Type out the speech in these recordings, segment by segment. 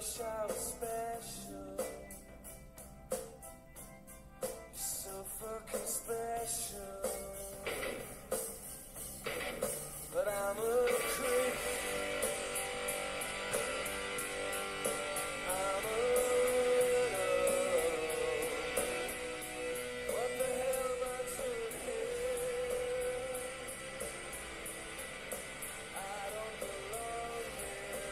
wish I was special. You're so fucking special. But I'm a creep. I'm a widow. What the hell am I doing here? I don't belong here.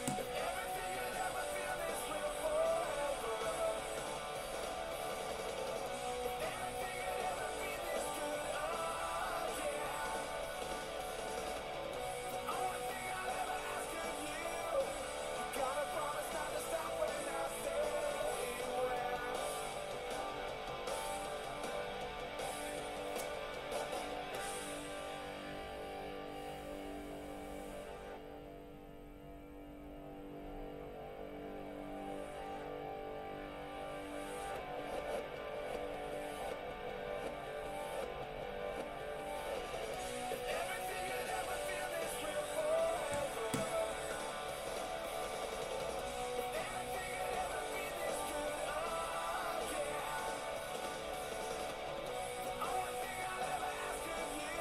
Everything you'll ever feel is real forever. Everything you'll ever be this good, oh yeah. The only thing I'll ever ask of you, you gotta promise not to stop when I say when. Everything you'll ever feel is real forever. Everything you'll ever be this good, oh yeah. The only thing I'll ever ask of you,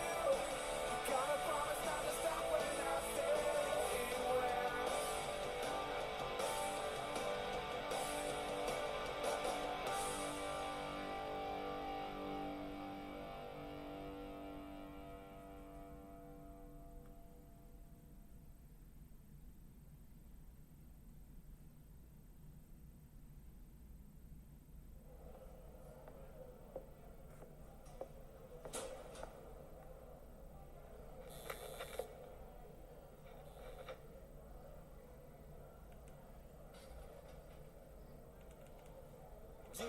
you gotta promise not to stop when I say when. Do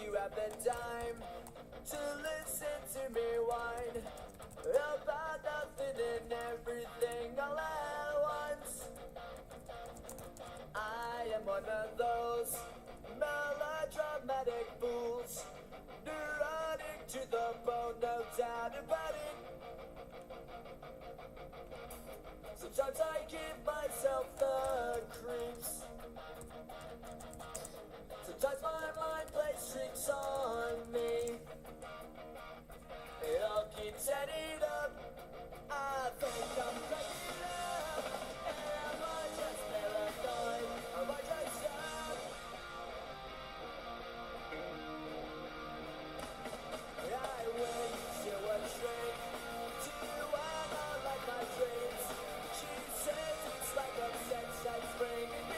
you have the time to listen to me whine about nothing and everything all at once? I am one of those melodramatic fools, neurotic to the bone, no doubt about it. Sometimes I give myself the creeps. Sometimes my mind plays tricks on me. It all keeps adding up. I think I'm cracking up. Am I just paranoid? Am I just up? I went to a shrink to analyze my dreams. She says it's like a sex I spring.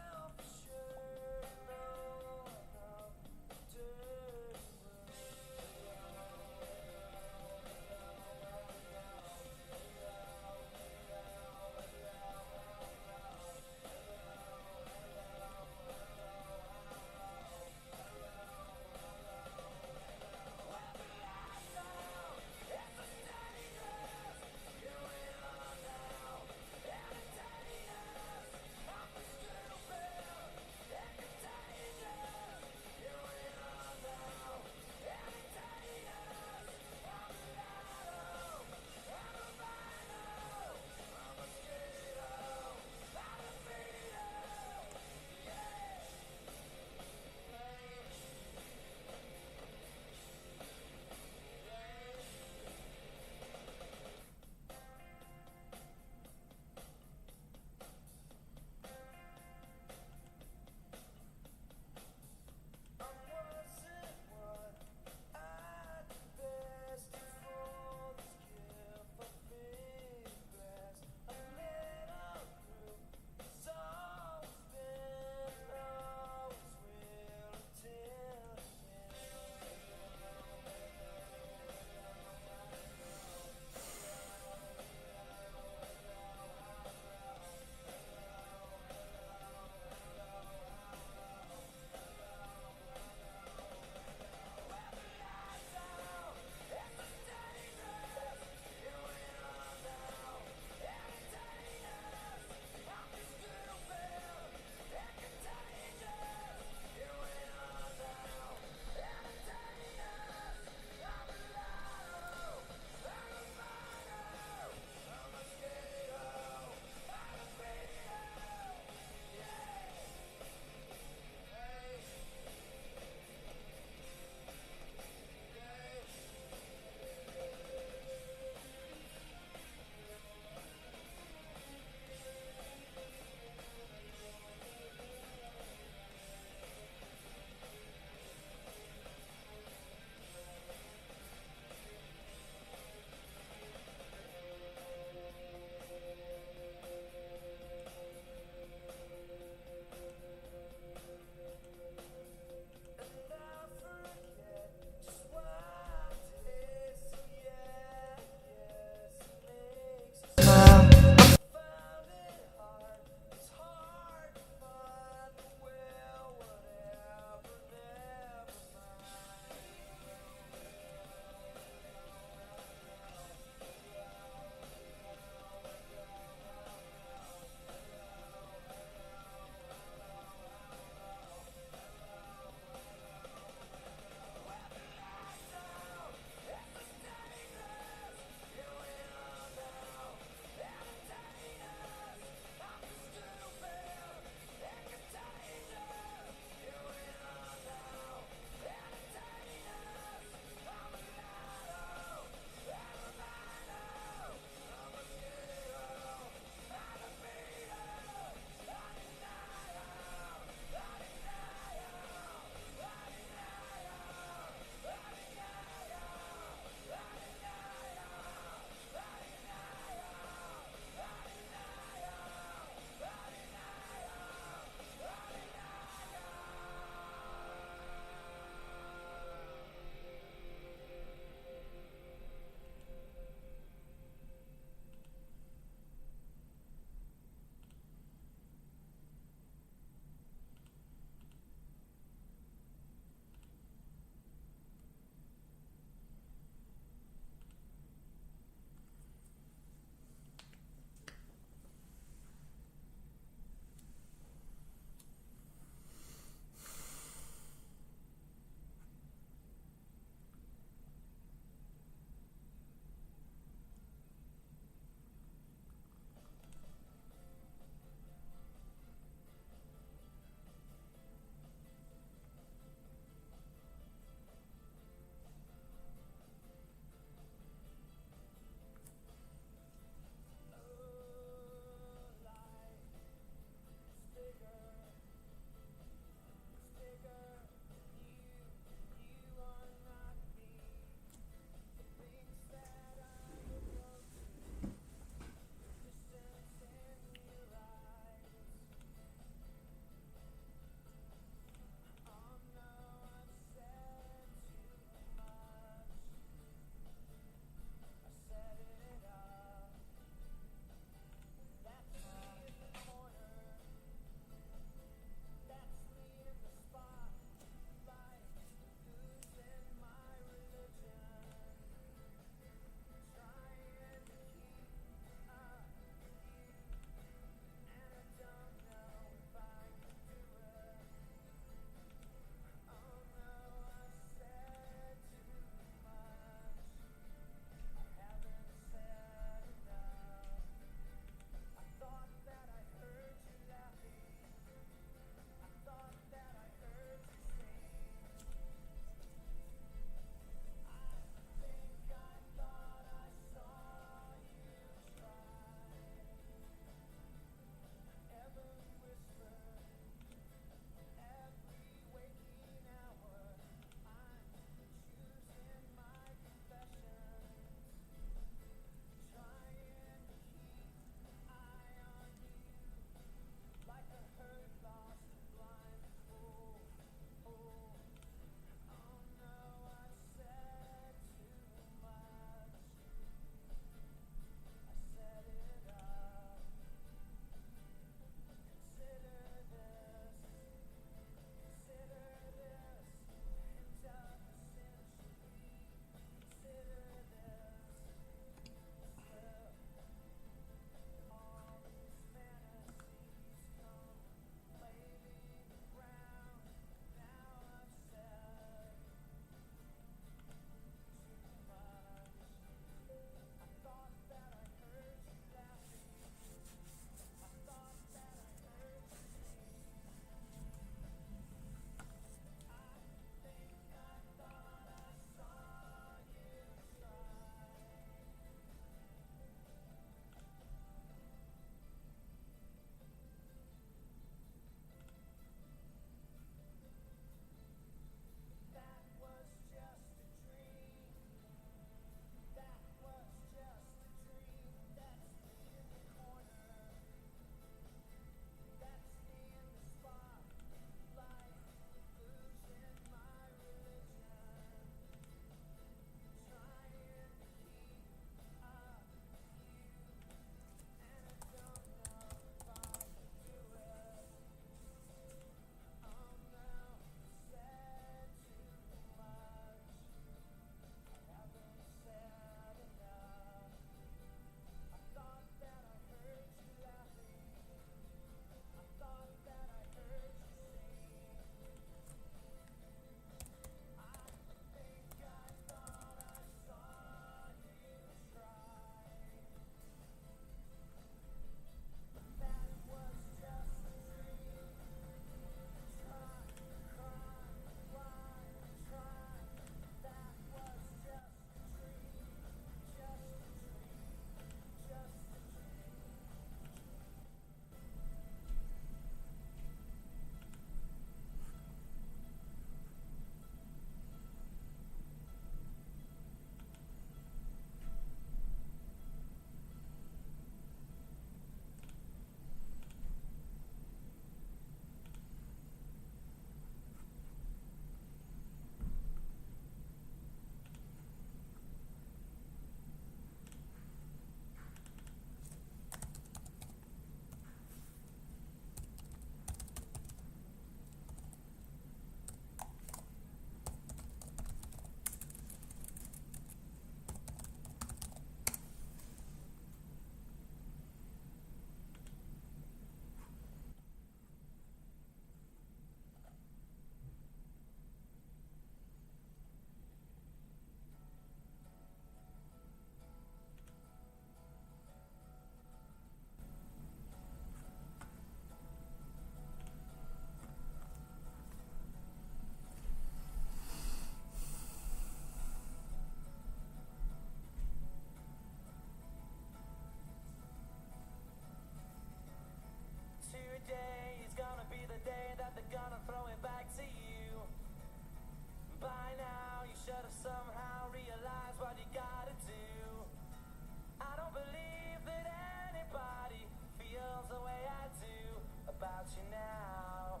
about you now.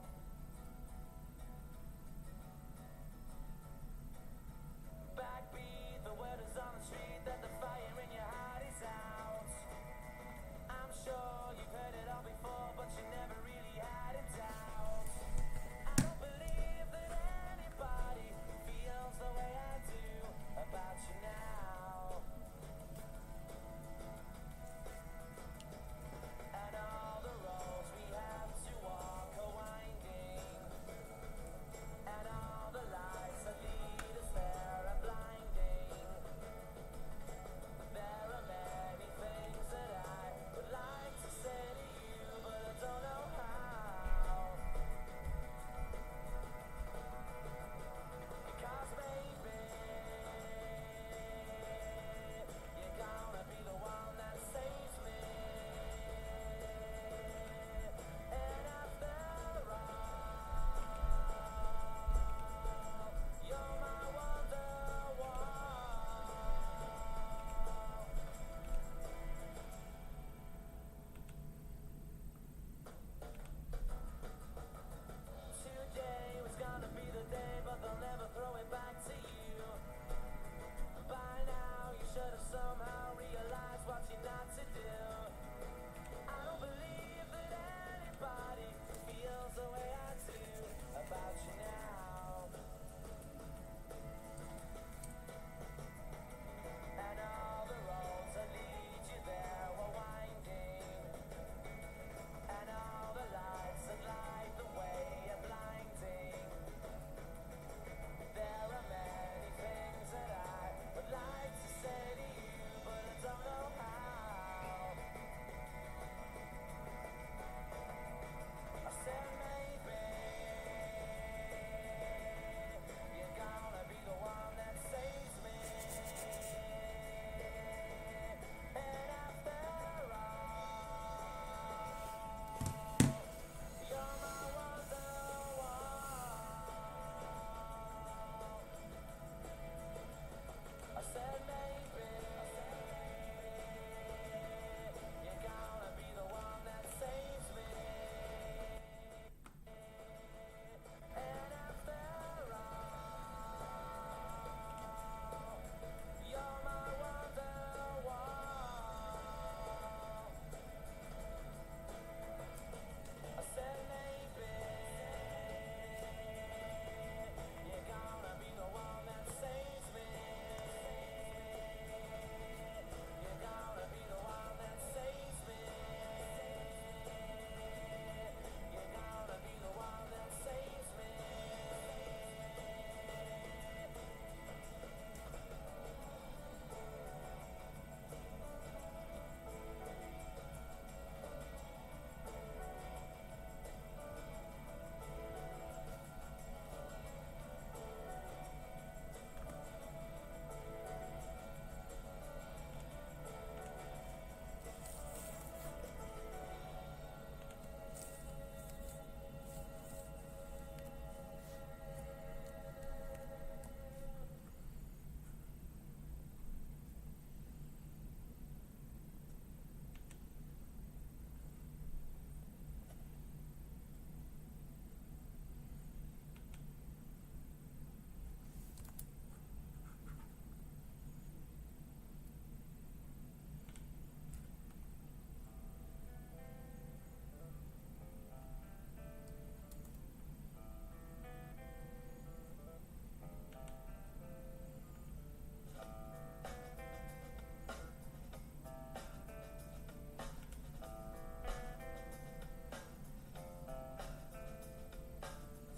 Backbeat, the word is on the street that the fire in your heart is out. I'm sure you've heard it all before, but you never really had it out. I don't believe that anybody feels the way I do about you now. And all the roads we have to walk are winding, and all the lights that lead us there are blinding. There are many things that I would like to say to you, but I don't know how. Because baby, you're gonna be the one that saves me. And after all, you're my wonderwall. Today was gonna be the day, but they'll never throw it back to you. By now, you should have somehow realized what you're not to do. I don't believe that anybody feels the way I do about you now. And all the roads that lead you there were winding, and all the lights that light the way are blinding. There are many things that I would like to say to you, but I don't know how. I said maybe you're gonna be the one that saves me. And after all, you're my wonderwall. I said maybe you're gonna be the one that saves me. And after all, you're my wonderwall. I said maybe you're gonna be the one that saves me. You're gonna be the one that saves me. You're gonna be the one that saves me.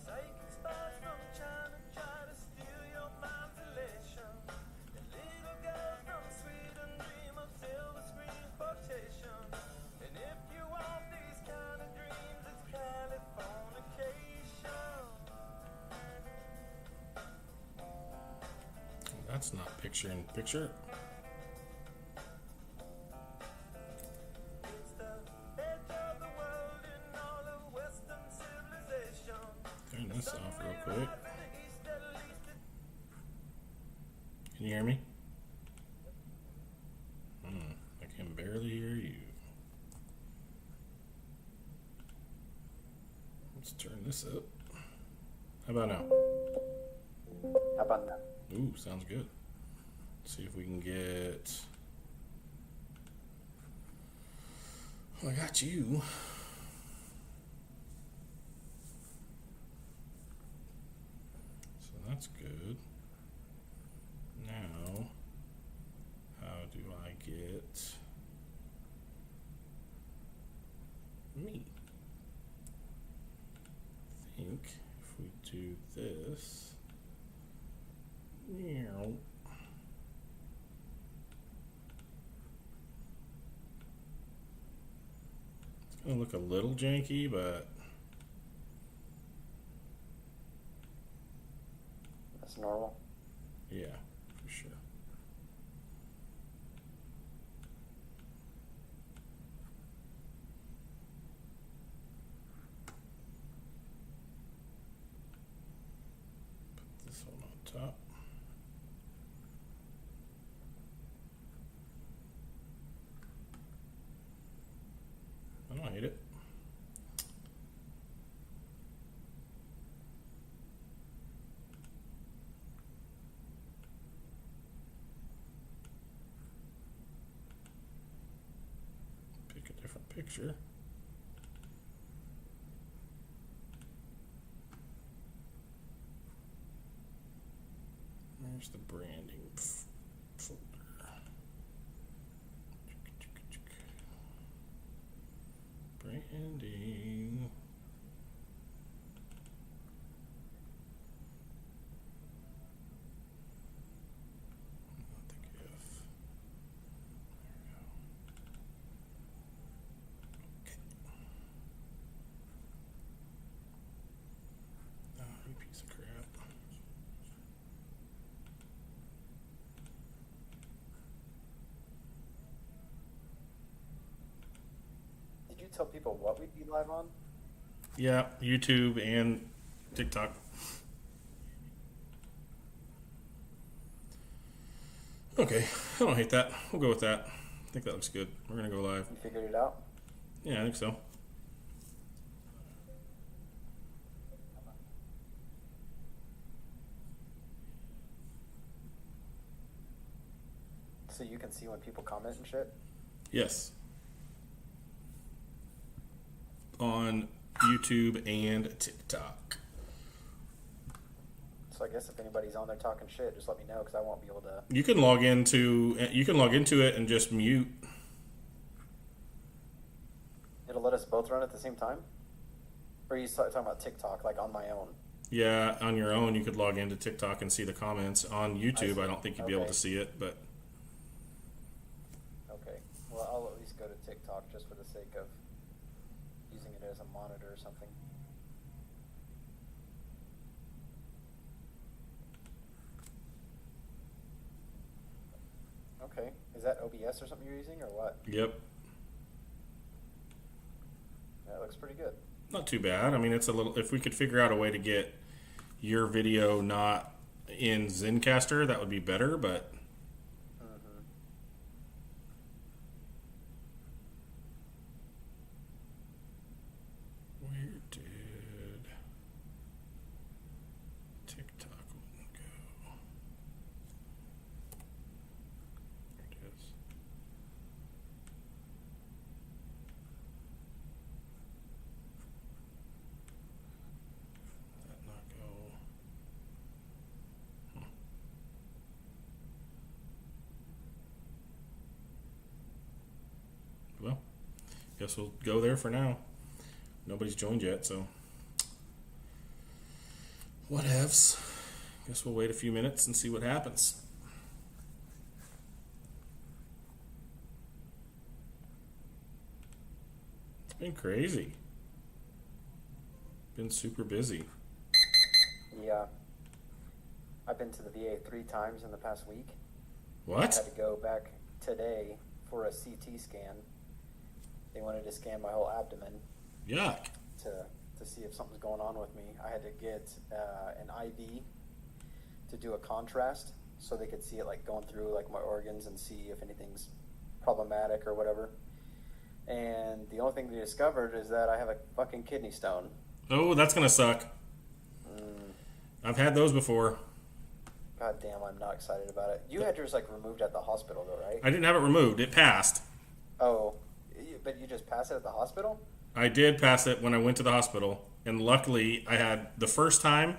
Psychic spies from China try to steal your mind's elation. And little girls from Sweden dream of silver screen quotation. And if you want these kind of dreams, it's Californication. That's not picture in picture. It's the edge of the world in all of Western civilization. Turn this off real quick. The east at least Can you hear me? I can barely hear you. turn this up. How about now? How about now? Ooh, sounds good. Let's see if we can get. Oh, I got you. So that's good. Now, how do I get me? I think if we do this. Meow. It's gonna look a little janky, but That's normal. yeah, for sure. Put this one on top. I don't hate it. Pick a different picture. Where's the branding folder? Branding. Not the GIF. There we go. Okay. Oh, you piece of crap. Did you tell people what we'd be live on? Yeah, YouTube and TikTok. Okay, I don't hate that. We'll go with that. I think that looks good. We're gonna go live. You figured it out? Yeah, I think so. So you can see when people comment and shit? Yes. On YouTube and TikTok. So I guess if anybody's on there talking shit, just let me know because I won't be able to. You can log into it and just mute. It'll let us both run at the same time? Or are you talking about TikTok, like on my own? Yeah, on your own you could log into TikTok and see the comments. On YouTube, I don't think you'd be able Okay. to see it, but Okay. Well, I'll at least go to TikTok just for the sake of using it as a monitor or something. Okay. Is that OBS or something you're using or what? yep, That looks pretty good. not too bad. I mean, it's a little. If we could figure out a way to get your video not in Zencaster, that would be better. But Mm-hmm. where did TikTok one go? There it is. Did that not go? Well, guess we'll go there for now. Nobody's joined yet, so whatevs. Guess we'll wait a few minutes and see what happens. It's been crazy. Been super busy. Yeah. I've been to the VA 3 times in the past week. I What? had to go back today for a CT scan. They wanted to scan my whole abdomen Yuck. to see if something's going on with me. I had to get an IV to do a contrast so they could see it like going through like my organs and see if anything's problematic or whatever. And the only thing they discovered is that I have a fucking kidney stone. Oh, that's gonna suck. I've had those before. God damn, I'm not excited about it. You had yours like removed at the hospital though, right? I didn't have it removed. It passed. Oh, but you just passed it at the hospital? I did pass it when I went to the hospital, and luckily I had the first time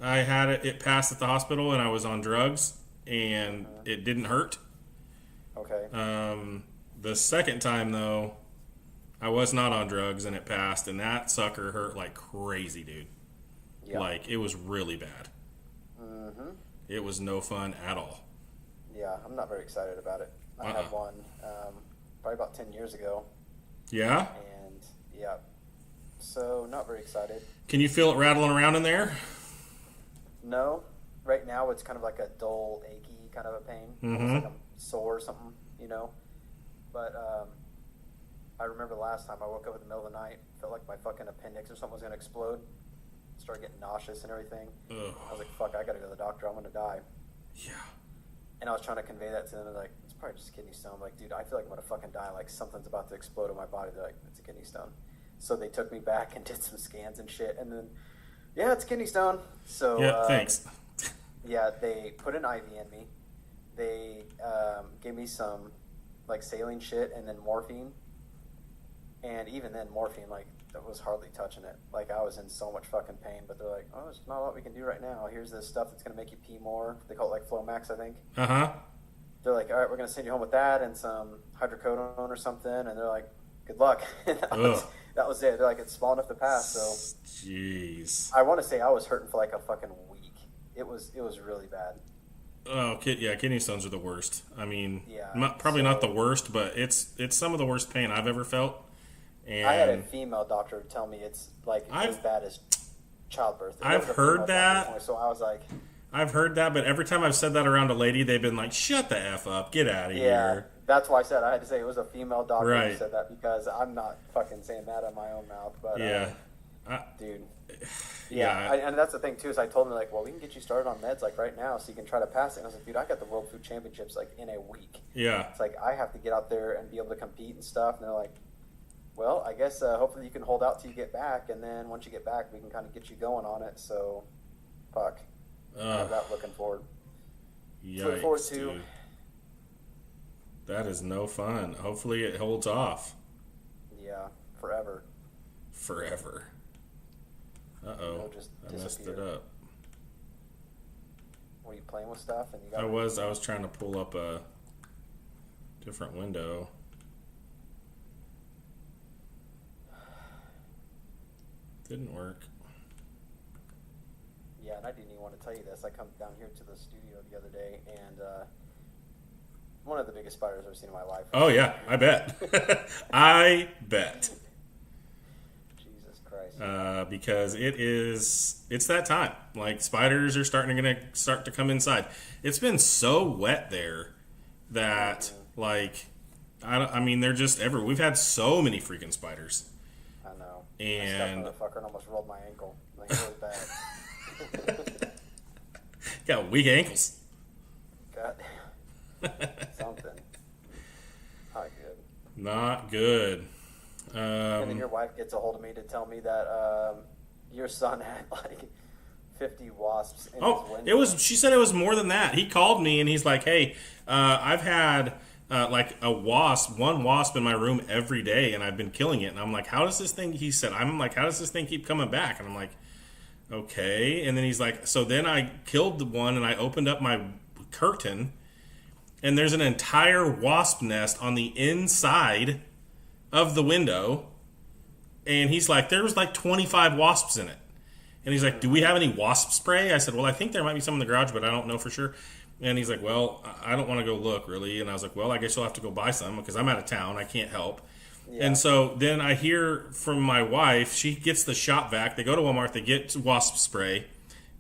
I had it. It passed at the hospital, and I was on drugs, and it didn't hurt. Okay. The second time though, I was not on drugs, and it passed, and that sucker hurt like crazy, dude. Yeah. Like, it was really bad. Mm-hmm. It was no fun at all. Yeah, I'm not very excited about it. I had one probably about 10 years ago. Yeah? And, yeah. So, not very excited. Can you feel it rattling around in there? No. Right now, it's kind of like a dull, achy kind of a pain. Mm-hmm. Almost like I'm sore or something, you know? But I remember last time I woke up in the middle of the night, felt like my fucking appendix or something was going to explode. Started getting nauseous and everything. Ugh. I was like, fuck, I gotta go to the doctor. I'm gonna die. Yeah. And I was trying to convey that to them. They're like, it's probably just a kidney stone. I'm like, dude, I feel like I'm gonna fucking die. Like, something's about to explode in my body. They're like, it's a kidney stone. So they took me back and did some scans and shit. And then, yeah, it's a kidney stone. So, Yeah, thanks. Yeah, they put an IV in me. They gave me some, like, saline shit and then morphine. And even then, morphine, like, that was hardly touching it. Like, I was in so much fucking pain, but they're like, oh, there's not a lot we can do right now. Here's this stuff that's going to make you pee more. They call it, like, Flomax, I think. Uh-huh. They're like, all right, we're going to send you home with that and some hydrocodone or something. And they're like, good luck. that was it. They're like, it's small enough to pass. So, jeez. I want to say I was hurting for, like, a fucking week. It was really bad. Oh, yeah, kidney stones are the worst. I mean, Yeah, probably not the worst, but it's some of the worst pain I've ever felt. And I had a female doctor tell me it's like as bad as childbirth. I've heard that. So I was like, I've heard that, but every time I've said that around a lady, they've been like, shut the F up, get out of yeah, here. that's why I said I had to say it was a female doctor Right. who said that because I'm not fucking saying that in my own mouth. But Yeah. dude. Yeah. And that's the thing too is I told them like, well, we can get you started on meds like right now, so you can try to pass it. And I was like, dude, I got the World Food Championships like in a week. Yeah. It's like I have to get out there and be able to compete and stuff. And they're like, well, I guess hopefully you can hold out till you get back, and then once you get back, we can kind of get you going on it. So, fuck. I have that looking forward. Looking forward Yikes, to. dude. That is no fun. Hopefully it holds off. Yeah, forever. Forever. Uh-oh. It'll just I messed it disappear. up. Were you playing with stuff? And you got I was trying to pull up a different window. Didn't work. Yeah, and I didn't even want to tell you this. I come down here to the studio the other day, and one of the biggest spiders I've ever seen in my life. Oh, yeah, I bet. I bet. Jesus Christ. Because it's that time. Like, spiders are gonna start to come inside. It's been so wet there that, like, I mean, they're just everywhere. We've had so many freaking spiders. I know. And I stepped on the fucker and almost rolled my ankle. Like, really bad. got weak ankles. God damn. Something. Not good. Not good. And then your wife gets a hold of me to tell me that your son had like 50 wasps in his window. She said it was more than that. He called me and he's like, hey, I've had like one wasp in my room every day and I've been killing it. And I'm like, how does this thing, he said, I'm like, how does this thing keep coming back? And I'm like, okay. And then he's like, so then I killed the one and I opened up my curtain and there's an entire wasp nest on the inside of the window. And he's like, there was like 25 wasps in it. And he's like, do we have any wasp spray? I said, well, I think there might be some in the garage, but I don't know for sure. And he's like, well, I don't want to go look, really. And I was like, well, I guess you'll have to go buy some because I'm out of town. I can't help. Yeah. And so then I hear from my wife, she gets the shop vac. They go to Walmart, they get wasp spray,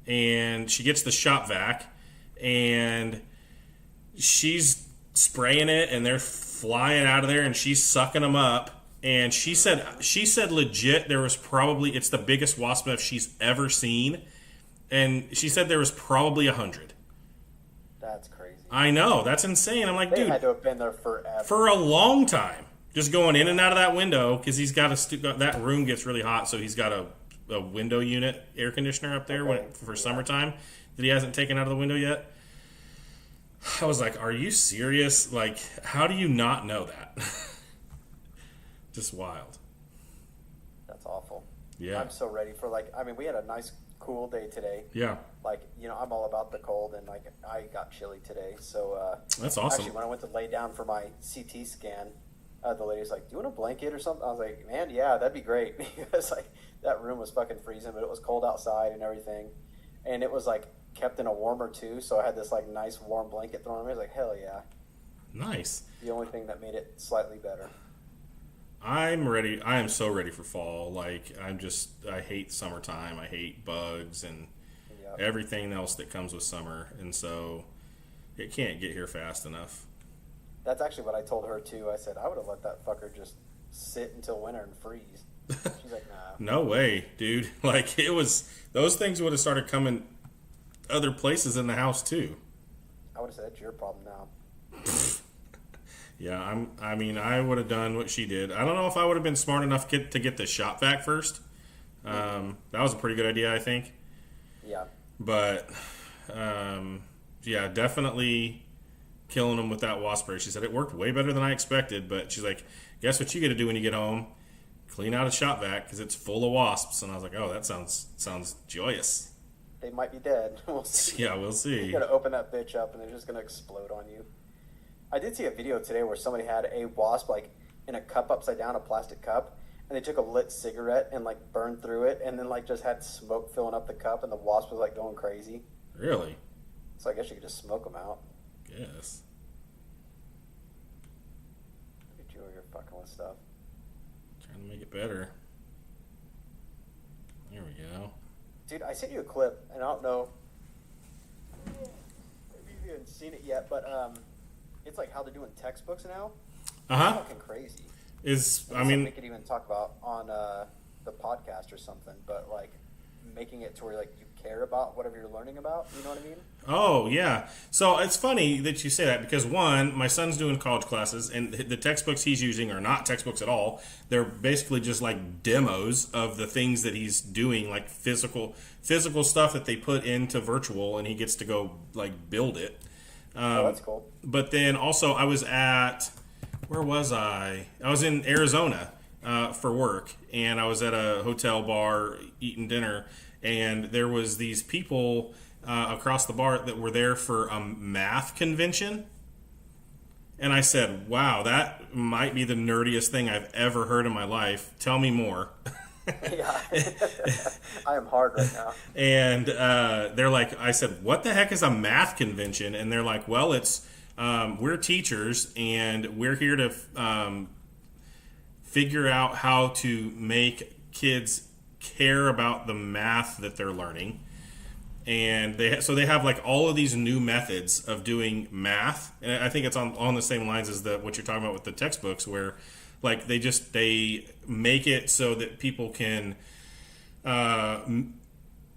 and she gets the shop vac, and she's spraying it, and they're flying out of there, and she's sucking them up. And she said legit, there was probably, it's the biggest wasp nest she's ever seen. And she said there was probably 100. That's crazy. I know, that's insane. I'm like, They dude, had to have been there forever. for a long time, just going in and out of that window because he's got that room gets really hot, so he's got to a window unit air conditioner up there Okay. for summertime that he hasn't taken out of the window yet. I was like, are you serious? Like, how do you not know that? Just wild. That's awful. Yeah. I'm so ready for we had a nice cool day today. Yeah. Like, I'm all about the cold, and like I got chilly today. So That's awesome. actually, when I went to lay down for my CT scan, the lady's like, "Do you want a blanket or something?" I was like, "Man, yeah, that'd be great." Because like that room was fucking freezing, but it was cold outside and everything, and it was like kept in a warmer too. So I had this like nice warm blanket thrown on me. I was like, "Hell yeah!" Nice. The only thing that made it slightly better. I'm ready. I am so ready for fall. Like, I hate summertime. I hate bugs and Yep. everything else that comes with summer. And so it can't get here fast enough. That's actually what I told her too. I said I would have let that fucker just sit until winter and freeze. She's like, "Nah." No way, dude. Like, those things would have started coming other places in the house too. I would have said, "It's your problem now." Yeah, I would have done what she did. I don't know if I would have been smart enough to get the shop vac first. That was a pretty good idea, I think. Yeah. But, yeah, definitely killing them with that wasp spray. She said it worked way better than I expected, but she's like, guess what you got to do when you get home? Clean out a shop vac because it's full of wasps. And I was like, oh, that sounds joyous. They might be dead. We'll see. Yeah, we'll see. You gotta open that bitch up and they're just gonna explode on you. I did see a video today where somebody had a wasp like in a cup upside down, a plastic cup, and they took a lit cigarette and like burned through it, and then like just had smoke filling up the cup, and the wasp was like going crazy. Really? So I guess you could just smoke them out. Yes. Look at you over here fucking with stuff. Trying to make it better. There we go. Dude, I sent you a clip, and I don't know if you haven't seen it yet, but it's like how they're doing textbooks now. Uh-huh. It's fucking crazy. We could even talk about on the podcast or something, but like making it to where like you care about whatever you're learning about. You know what I mean? Oh, yeah. So it's funny that you say that because, one, my son's doing college classes, and the textbooks he's using are not textbooks at all. They're basically just like demos of the things that he's doing, like physical stuff that they put into virtual, and he gets to go like build it. Oh, that's cool. But then also where was I? I was in Arizona for work, and I was at a hotel bar eating dinner, and there was these people across the bar that were there for a math convention. And I said, wow, that might be the nerdiest thing I've ever heard in my life. Tell me more. Yeah. I am hard right now. And they're like, I said, what the heck is a math convention? And they're like, well, it's we're teachers, and we're here to figure out how to make kids care about the math that they're learning. And they have like all of these new methods of doing math, and I think it's on the same lines as what you're talking about with the textbooks, where like they make it so that people can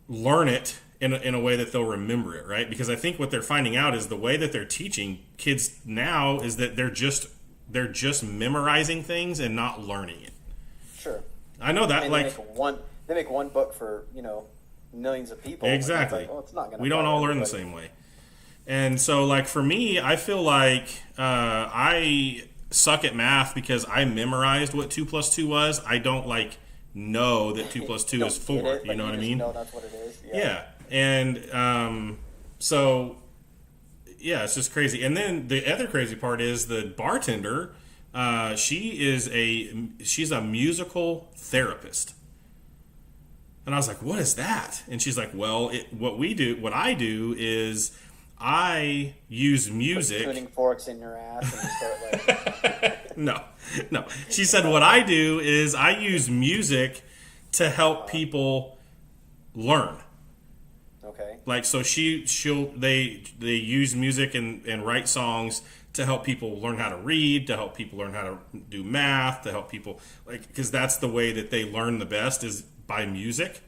learn it in a way that they'll remember it, right? Because I think what they're finding out is the way that they're teaching kids now is that they're just memorizing things and not learning it. Sure. I know that, And like they make one book for millions of people. exactly. It's like, well, it's not gonna we don't all learn the everybody. same way, and so like for me, I feel like I suck at math because I memorized what 2 + 2 was. I don't like know that 2 + 2 You is don't 4. get it, You but know what I just mean? know that's what it is. Yeah. And so yeah, it's just crazy. And then the other crazy part is the bartender. She's a musical therapist. And I was like, what is that? And she's like, well, what I do is I use music. Put tuning forks in your ass and you start like. No. She said, what I do is I use music to help people learn. Okay. Like, so they use music and write songs to help people learn how to read, to help people learn how to do math, to help people, like, because that's the way that they learn the best is by music.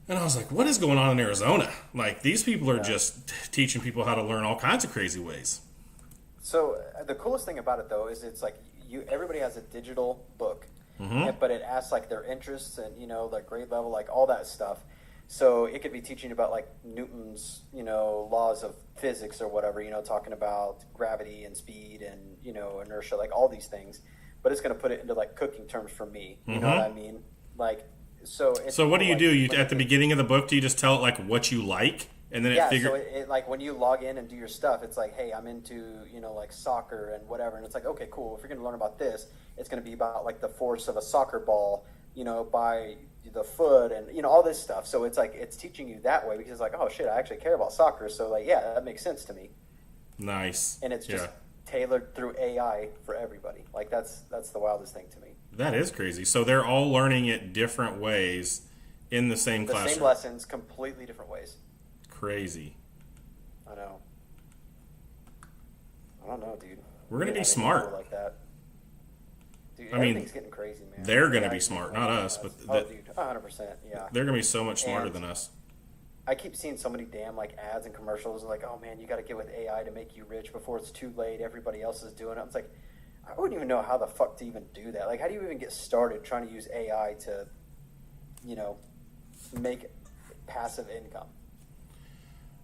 And I was like, what is going on in Arizona? Like, these people are just teaching people how to learn all kinds of crazy ways. So the coolest thing about it though is it's like everybody has a digital book, but it asks like their interests and like grade level, like all that stuff. So it could be teaching about like Newton's laws of physics or whatever, talking about gravity and speed and inertia, like all these things. But it's going to put it into like cooking terms for me. You know what I mean? Like so. So what do you do? You at the beginning of the book, do you just tell it like what you like, and then it figures? So it like when you log in and do your stuff, it's like, hey, I'm into like soccer and whatever, and it's like, okay, cool. If you're going to learn about this, it's going to be about like the force of a soccer ball, by the foot and all this stuff. So it's like it's teaching you that way because it's like, oh shit, I actually care about soccer. So like, yeah, that makes sense to me. Nice. And it's just tailored through AI for everybody. Like that's the wildest thing to me. That is crazy. So they're all learning it different ways in the same classroom. The same lessons, completely different ways. Crazy. I know. I don't know, dude. We're gonna be smart like that. Dude, I mean, everything's getting crazy, man. they're gonna be smart, not us, but dude, 100%, yeah. They're gonna be so much smarter than us. I keep seeing so many damn like ads and commercials like, oh man, you got to get with AI to make you rich before it's too late. Everybody else is doing it. It's like, I wouldn't even know how the fuck to even do that. Like, how do you even get started trying to use AI to, make passive income?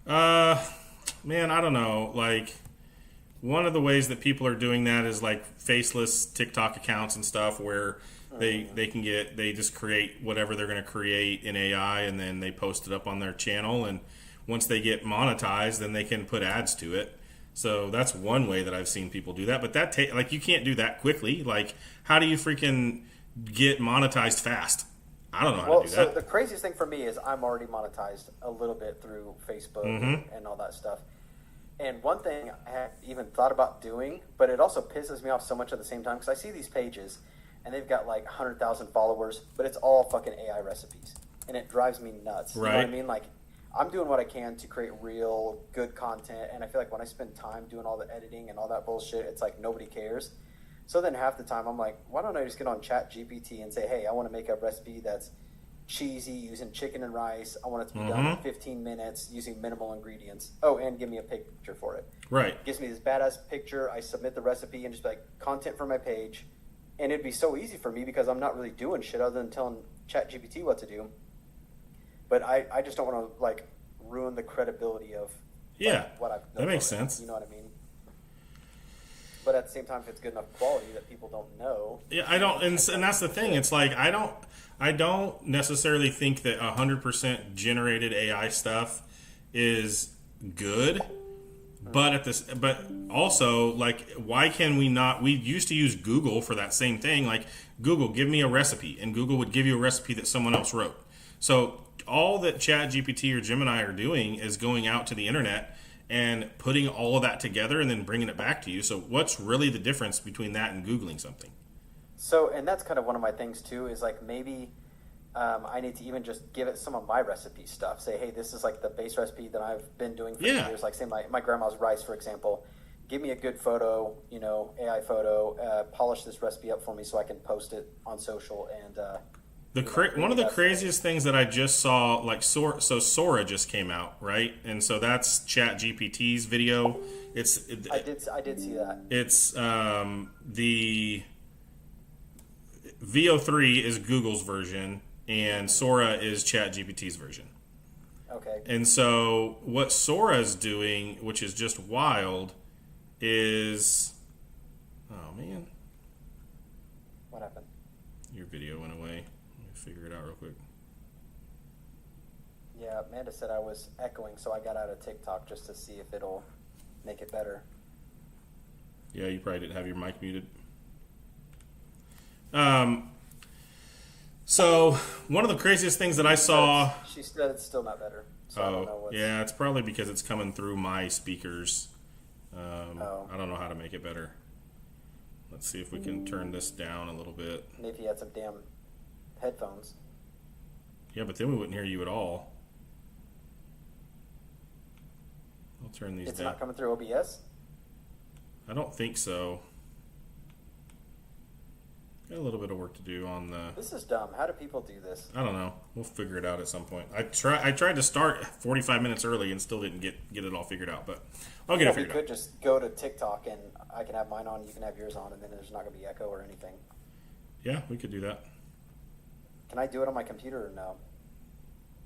Man, I don't know. Like, one of the ways that people are doing that is like faceless TikTok accounts and stuff where they just create whatever they're going to create in AI and then they post it up on their channel, and once they get monetized, then they can put ads to it. So that's one way that I've seen people do that. But that like you can't do that quickly. Like, how do you freaking get monetized fast? I don't know how to do that. So the craziest thing for me is I'm already monetized a little bit through Facebook and all that stuff. And one thing I haven't even thought about doing, but it also pisses me off so much at the same time, because I see these pages and they've got like 100,000 followers, but it's all fucking AI recipes. And it drives me nuts. Right. You know what I mean? Like, I'm doing what I can to create real good content, and I feel like when I spend time doing all the editing and all that bullshit, it's like nobody cares. So then half the time I'm like, why don't I just get on ChatGPT and say, hey, I want to make a recipe that's cheesy using chicken and rice. I want it to be done in 15 minutes using minimal ingredients. Oh, and give me a picture for it. Right. Gives me this badass picture. I submit the recipe and just be like, content for my page. And it'd be so easy for me because I'm not really doing shit other than telling ChatGPT what to do. But I just don't want to like ruin the credibility of what I've done. That makes sense. You know what I mean? But at the same time, if it's good enough quality that people don't know. Yeah, I don't, and that's the thing. It's like I don't necessarily think that 100% generated AI stuff is good. But but also, like, why can we not? We used to use Google for that same thing. Like, Google, give me a recipe, and Google would give you a recipe that someone else wrote. So all that ChatGPT or Gemini are doing is going out to the internet and putting all of that together and then bringing it back to you. So what's really the difference between that and Googling something? So, and that's kind of one of my things too, is like maybe I need to even just give it some of my recipe stuff. Say, hey, this is like the base recipe that I've been doing for years. Like say my grandma's rice, for example. Give me a good photo, AI photo, polish this recipe up for me so I can post it on social. And one of the craziest things that I just saw, like Sora just came out, right? And so that's ChatGPT's video. I did see that. It's the VO3 is Google's version, and Sora is ChatGPT's version. Okay. And so what Sora's doing, which is just wild, is man, what happened? Your video went away. Figure it out real quick. Yeah, Amanda said I was echoing, so I got out of TikTok just to see if it'll make it better. Yeah, you probably didn't have your mic muted. So one of the craziest things that I saw. She said it's still not better. So I don't know what's... yeah, it's probably because it's coming through my speakers. I don't know how to make it better. Let's see if we can turn this down a little bit. Maybe you had some damn headphones. Yeah, but then we wouldn't hear you at all. I'll turn these down. It's not coming through OBS? I don't think so. Got a little bit of work to do on the... This is dumb. How do people do this? I don't know. We'll figure it out at some point. I tried to start 45 minutes early and still didn't get it all figured out, but I'll get it figured out. We could just go to TikTok and I can have mine on, you can have yours on, and then there's not going to be echo or anything. Yeah, we could do that. Can I do it on my computer or no?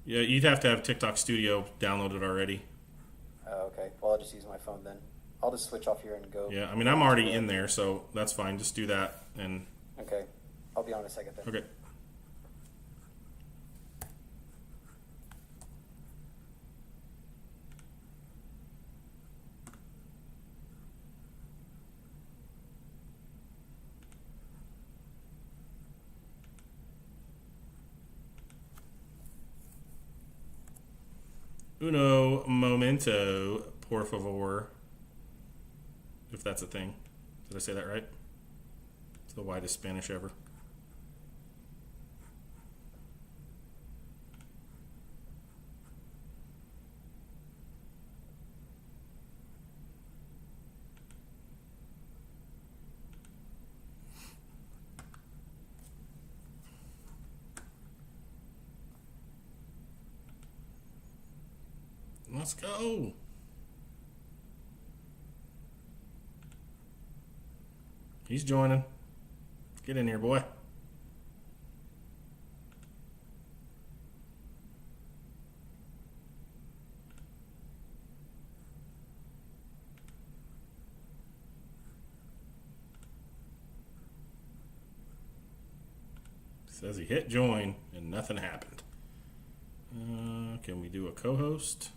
Yeah, you'd have to have TikTok Studio downloaded already. Oh, okay. Well, I'll just use my phone then. I'll just switch off here and go. Yeah, I mean, I'm already in there, so that's fine. Just do that. And Okay. I'll be on in a second then. okay. Uno momento, por favor. If that's a thing. Did I say that right? It's the widest Spanish ever. Let's go. He's joining. Get in here, boy. Says he hit join and nothing happened. Can we do a co-host?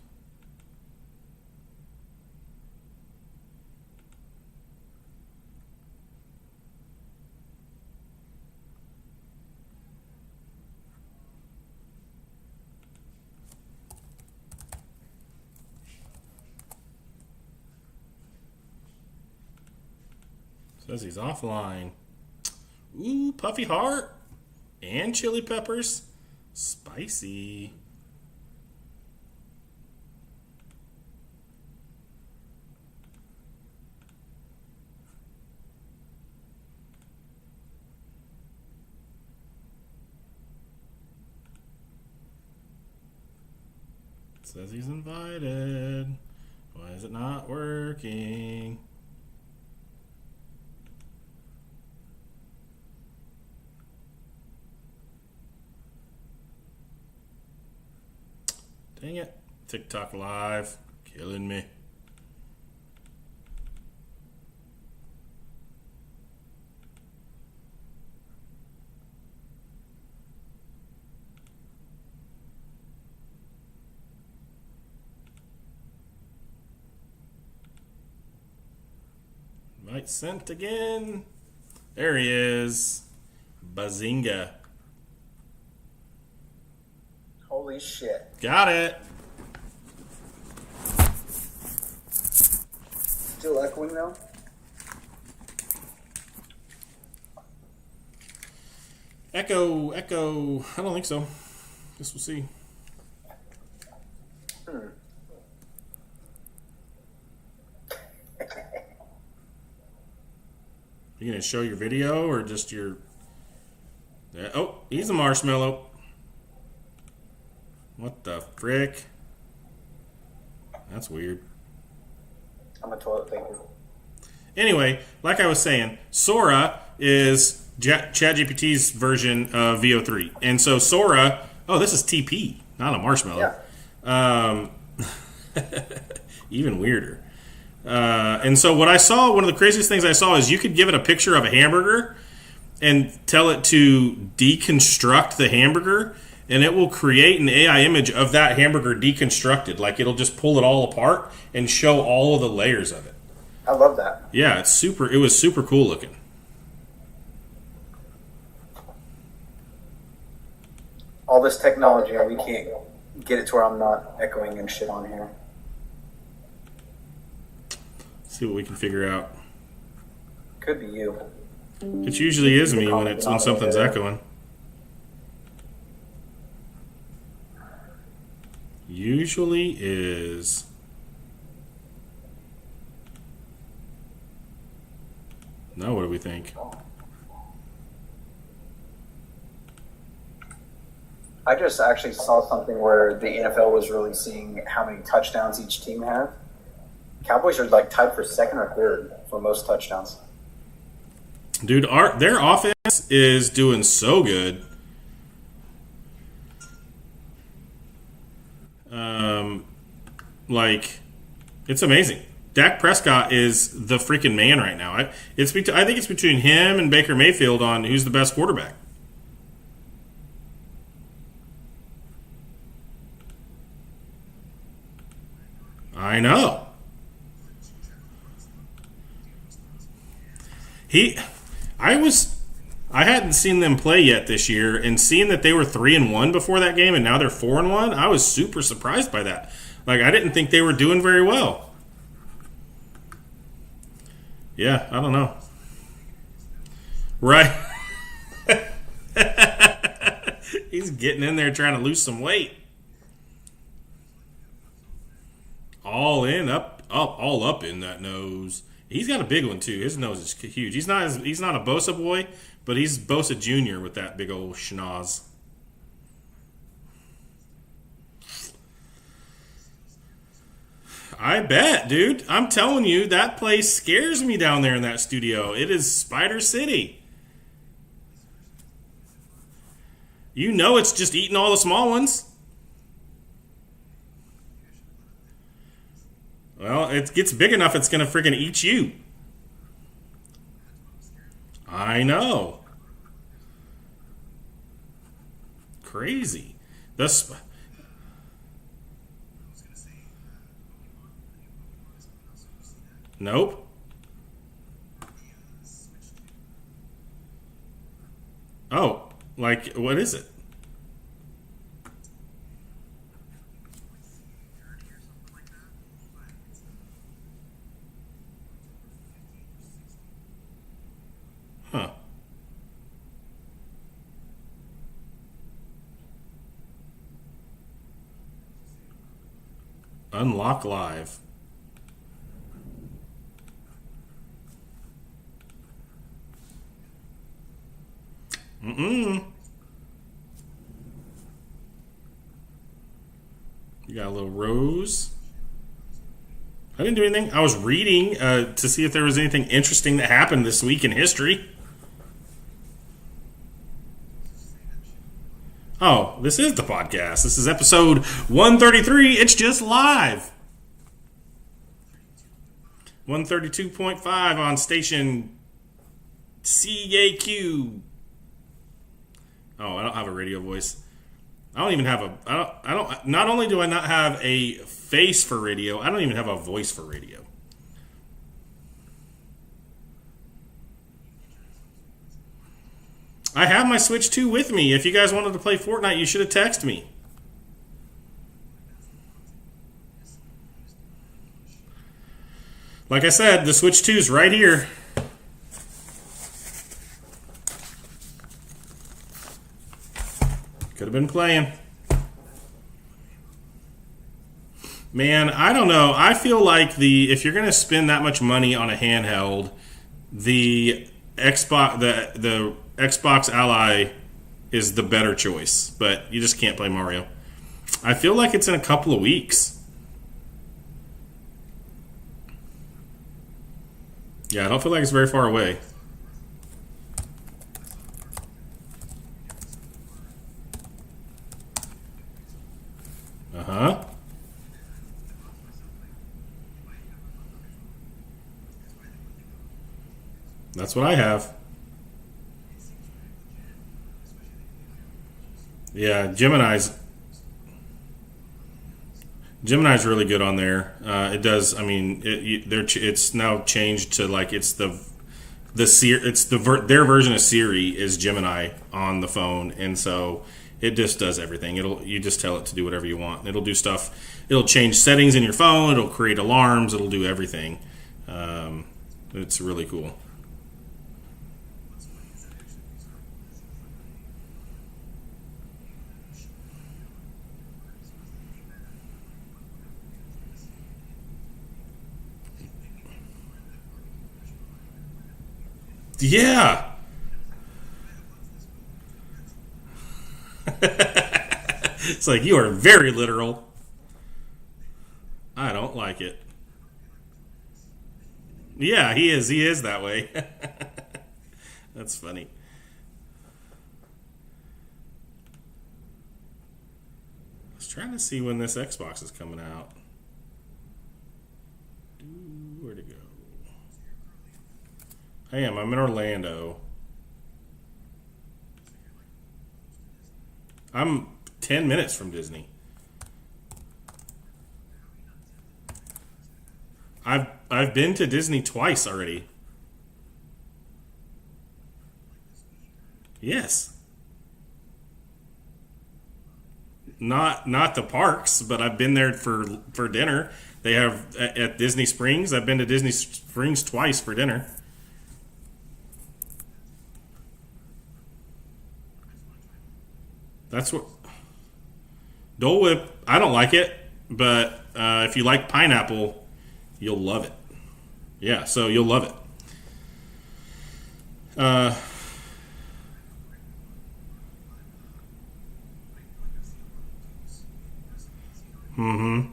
Says he's offline. Ooh, puffy heart and chili peppers. Spicy. Says he's invited. Why is it not working? Dang it. TikTok Live. Killing me. Invite sent again. There he is. Bazinga. Holy shit. Got it. Still echoing though? Echo. I don't think so. Guess we'll see. You gonna show your video or just your? Yeah. Oh, he's a marshmallow. What the frick? That's weird. I'm a toilet paper. Anyway, like I was saying, Sora is ChatGPT's version of VO3. And so Sora, oh, this is TP, not a marshmallow. Yeah. Even weirder. And so what I saw, one of the craziest things I saw is you could give it a picture of a hamburger and tell it to deconstruct the hamburger, and it will create an AI image of that hamburger deconstructed. Like, it'll just pull it all apart and show all of the layers of it. I love that. Yeah, it was super cool looking. All this technology, we can't get it to where I'm not echoing and shit on here. See what we can figure out. Could be you. It usually is me when something's echoing. Usually is. Now what do we think? I just actually saw something where the NFL was releasing how many touchdowns each team have. Cowboys are like tied for second or third for most touchdowns. Dude, their offense is doing so good. Like, it's amazing. Dak Prescott is the freaking man right now. I think it's between him and Baker Mayfield on who's the best quarterback. I know. He, I was, I hadn't seen them play yet this year, and seeing that they were 3-1 before that game, and now they're 4-1, I was super surprised by that. Like, I didn't think they were doing very well. Yeah, I don't know. Right. He's getting in there trying to lose some weight. All up in that nose. He's got a big one too. His nose is huge. He's not a Bosa boy, but he's Bosa Jr. with that big old schnoz. I bet, dude. I'm telling you, that place scares me down there in that studio. It is Spider City. You know it's just eating all the small ones. Well, it gets big enough, it's going to freaking eat you. I know. Crazy. This. Nope. Oh, like, what is it? Huh. Unlock live. Mm-mm. You got a little rose. I didn't do anything. I was reading to see if there was anything interesting that happened this week in history. Oh, this is the podcast. This is episode 133. It's just live. 132.5 on station CAQ. Oh, I don't have a radio voice. I don't even have a. I don't. Not only do I not have a face for radio, I don't even have a voice for radio. I have my Switch 2 with me. If you guys wanted to play Fortnite, you should have texted me. Like I said, the Switch 2 is right here. Could have been playing. Man, I don't know. I feel like if you're going to spend that much money on a handheld, the Xbox Ally is the better choice, but you just can't play Mario. I feel like it's in a couple of weeks. Yeah, I don't feel like it's very far away. Uh-huh. That's what I have. Yeah, Gemini's really good on there. It does. I mean, it's now changed to like it's their version of Siri is Gemini on the phone, and so it just does everything. You just tell it to do whatever you want. It'll do stuff. It'll change settings in your phone. It'll create alarms. It'll do everything. It's really cool. Yeah. It's like, you are very literal. I don't like it. Yeah, he is that way. That's funny. I was trying to see when this Xbox is coming out. Where'd it go? I am. I'm in Orlando. I'm 10 minutes from Disney. I've been to Disney twice already. Yes. Not the parks, but I've been there for dinner. They have at Disney Springs. I've been to Disney Springs twice for dinner. That's what Dole Whip. I don't like it, but if you like pineapple, you'll love it. Yeah, so you'll love it. Uh, mm-hmm.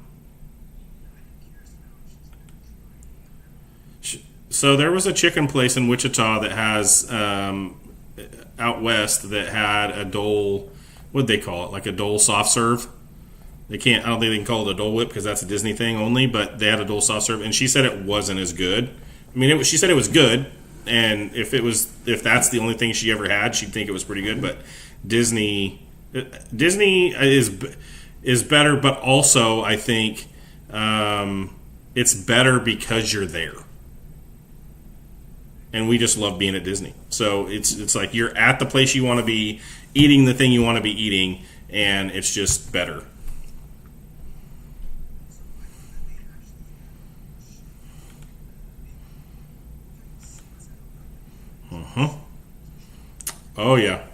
So there was a chicken place in Wichita that has out west that had a Dole. What'd they call it? Like a Dole soft serve. They can't. I don't think they can call it a Dole Whip because that's a Disney thing only. But they had a Dole soft serve, and she said it wasn't as good. I mean, she said it was good, and if that's the only thing she ever had, she'd think it was pretty good. But Disney is better, but also I think it's better because you're there, and we just love being at Disney. So it's like you're at the place you want to be, eating the thing you want to be eating, and it's just better. Uh-huh. Oh yeah.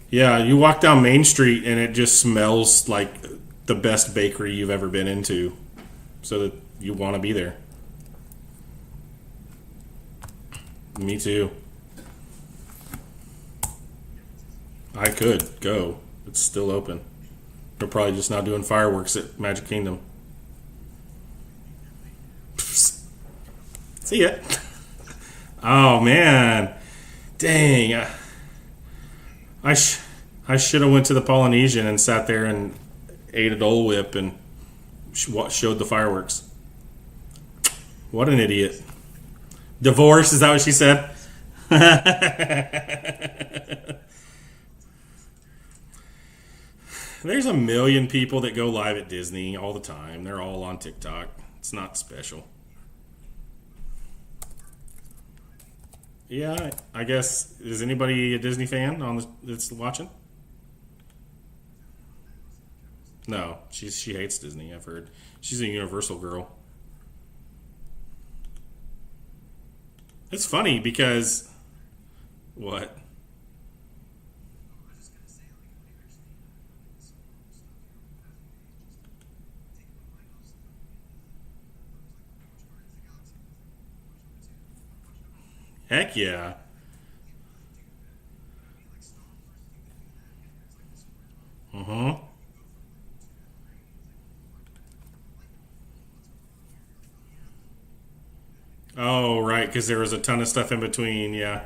Yeah, you walk down Main Street and it just smells like the best bakery you've ever been into. So that you want to be there. Me too. I could go. It's still open. They're probably just now doing fireworks at Magic Kingdom. See ya. Oh man, dang! I should have went to the Polynesian and sat there and ate a Dole Whip and showed the fireworks. What an idiot! Divorce, is that what she said? There's a million people that go live at Disney all the time. They're all on TikTok. It's not special. Yeah, I guess. Is anybody a Disney fan that's watching? No, she hates Disney. I've heard she's a Universal girl. It's funny because what? Heck yeah. Uh huh. Oh, right, because there was a ton of stuff in between. Yeah.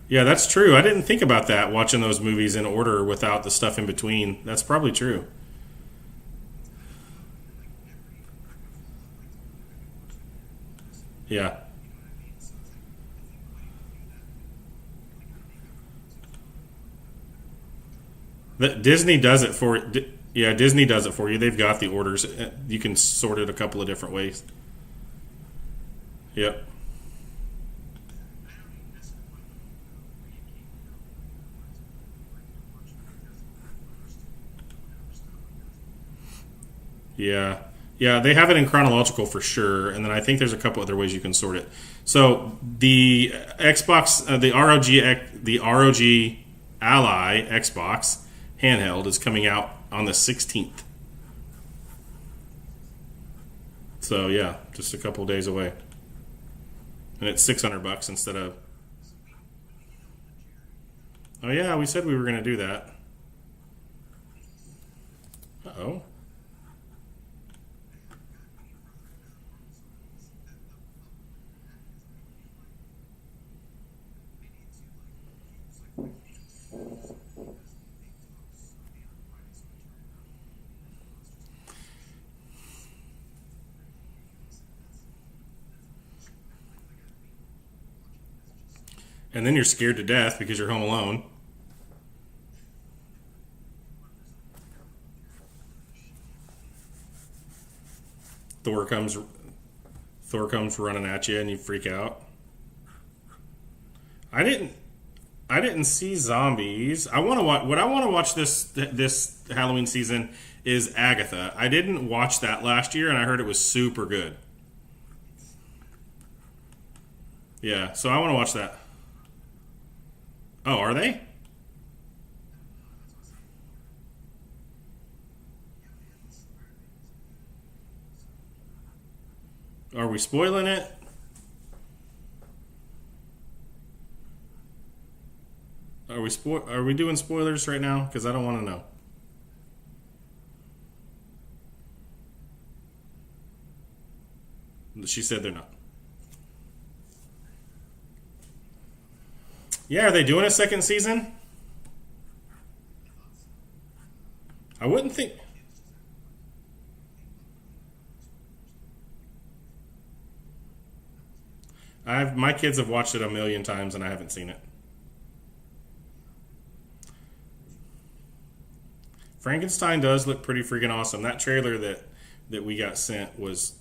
Yeah, that's true. I didn't think about that watching those movies in order without the stuff in between. That's probably true. Yeah. Disney does it for yeah, Disney does it for you. They've got the orders. You can sort it a couple of different ways. Yep. Yeah. Yeah, they have it in chronological for sure, and then I think there's a couple other ways you can sort it. So the Xbox, the ROG Ally Xbox handheld is coming out on the 16th. So yeah, just a couple days away, and it's $600 instead of. Oh yeah, we said we were going to do that. Uh oh. And then you're scared to death because you're home alone. Thor comes Thor comes running at you and you freak out. I didn't see zombies. I want to watch what I want to watch this Halloween season is Agatha. I didn't watch that last year and I heard it was super good. Yeah, so I want to watch that. Oh, are they? Are we spoiling it? Are we doing spoilers right now? Because I don't want to know. She said they're not. Yeah, are they doing a second season? I wouldn't think. My kids have watched it a million times and I haven't seen it. Frankenstein does look pretty freaking awesome. That trailer that we got sent was,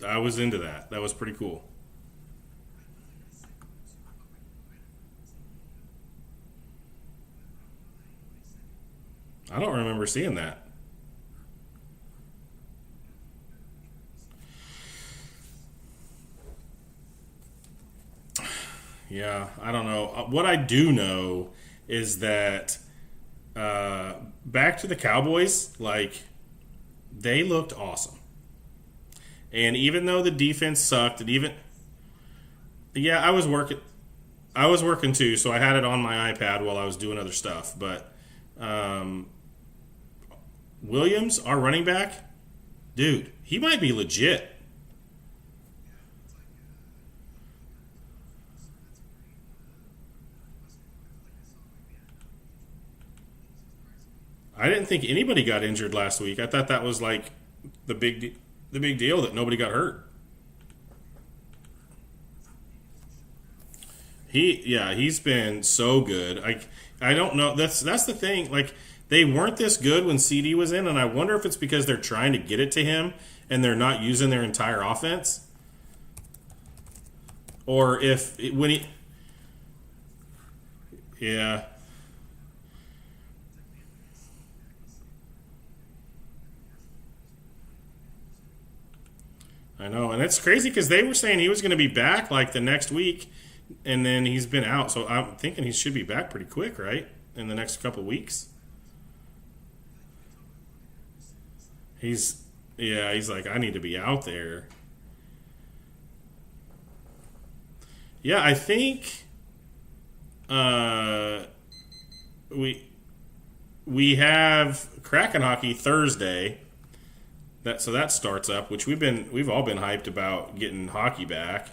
I was into that. That was pretty cool. I don't remember seeing that. Yeah, I don't know. What I do know is that back to the Cowboys, like they looked awesome. And even though the defense sucked, and even yeah, I was working too, so I had it on my iPad while I was doing other stuff. But um, Williams, our running back, dude, he might be legit. I didn't think anybody got injured last week. I thought that was like the big deal that nobody got hurt. He's been so good. I don't know. That's the thing. Like they weren't this good when CD was in, and I wonder if it's because they're trying to get it to him and they're not using their entire offense, or if when he yeah. I know, and it's crazy because they were saying he was going to be back like the next week, and then he's been out. So I'm thinking he should be back pretty quick, right? In the next couple weeks. He's like, I need to be out there. Yeah, I think uh, we we have Kraken hockey Thursday. That starts up, which we've all been hyped about getting hockey back.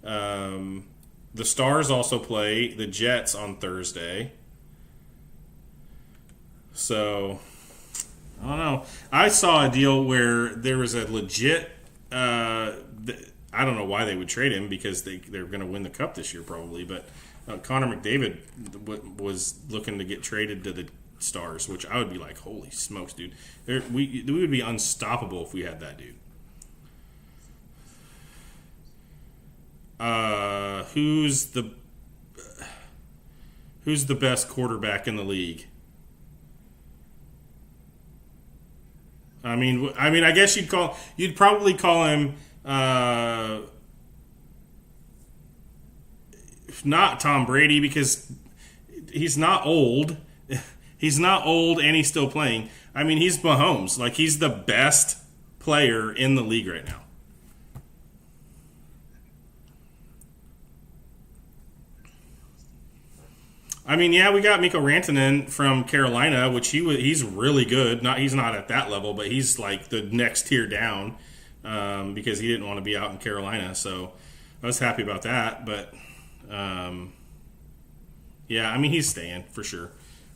The Stars also play the Jets on Thursday. So I don't know. I saw a deal where there was a legit. I don't know why they would trade him because they're going to win the cup this year probably, but Connor McDavid was looking to get traded to the Stars, which I would be like, holy smokes, dude! We would be unstoppable if we had that dude. Who's the best quarterback in the league? I guess you'd probably call him not Tom Brady because he's not old. He's not old and he's still playing. I mean, he's Mahomes. Like, he's the best player in the league right now. I mean, yeah, we got Mikko Rantanen from Carolina, which he's really good. He's not at that level, but he's like the next tier down because he didn't want to be out in Carolina. So I was happy about that. But yeah, I mean, he's staying for sure.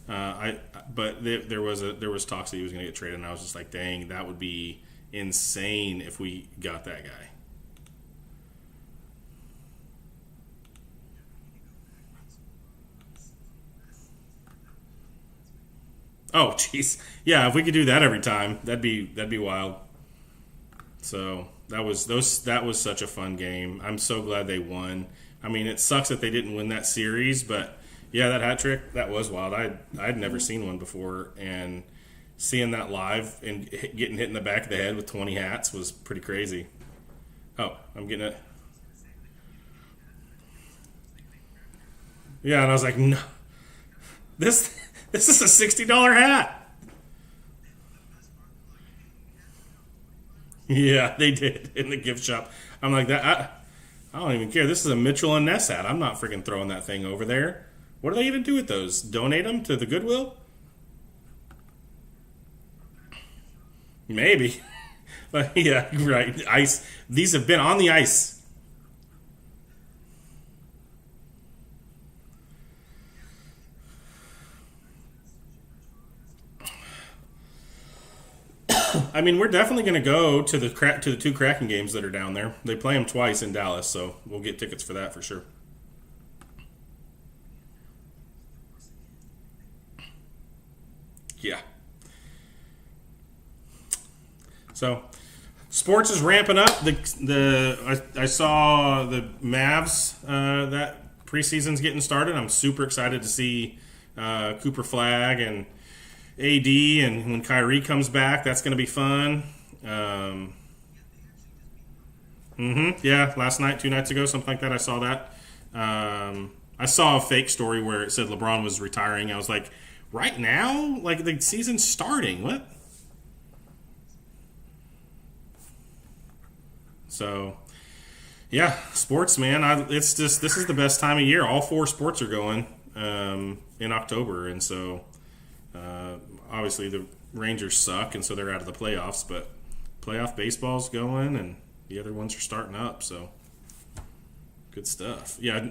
There was talks that he was going to get traded, and I was just like, dang, that would be insane if we got that guy. Oh, jeez. Yeah, if we could do that every time, that'd be wild. So that was such a fun game. I'm so glad they won. I mean, it sucks that they didn't win that series, but yeah, that hat trick, that was wild. I'd never seen one before, and seeing that live and getting hit in the back of the head with 20 hats was pretty crazy. Oh, I'm getting it. Yeah, and I was like, no, this this is a $60 hat. Yeah, they did in the gift shop. I'm like that. I don't even care. This is a Mitchell and Ness hat. I'm not freaking throwing that thing over there. What do they even do with those? Donate them to the Goodwill? Maybe. But yeah, right. Ice. These have been on the ice. I mean, we're definitely going to go to the two Kraken games that are down there. They play them twice in Dallas, so we'll get tickets for that for sure. Yeah. So, sports is ramping up. I saw the Mavs that preseason's getting started. I'm super excited to see Cooper Flag and AD, and when Kyrie comes back, that's going to be fun. Yeah, last night, 2 nights ago, something like that. I saw that. I saw a fake story where it said LeBron was retiring. I was like, right now, like the season's starting. What? So, yeah, sports, man. It's just this is the best time of year. All four sports are going in October, and so obviously the Rangers suck, and so they're out of the playoffs. But playoff baseball's going, and the other ones are starting up. So good stuff. Yeah,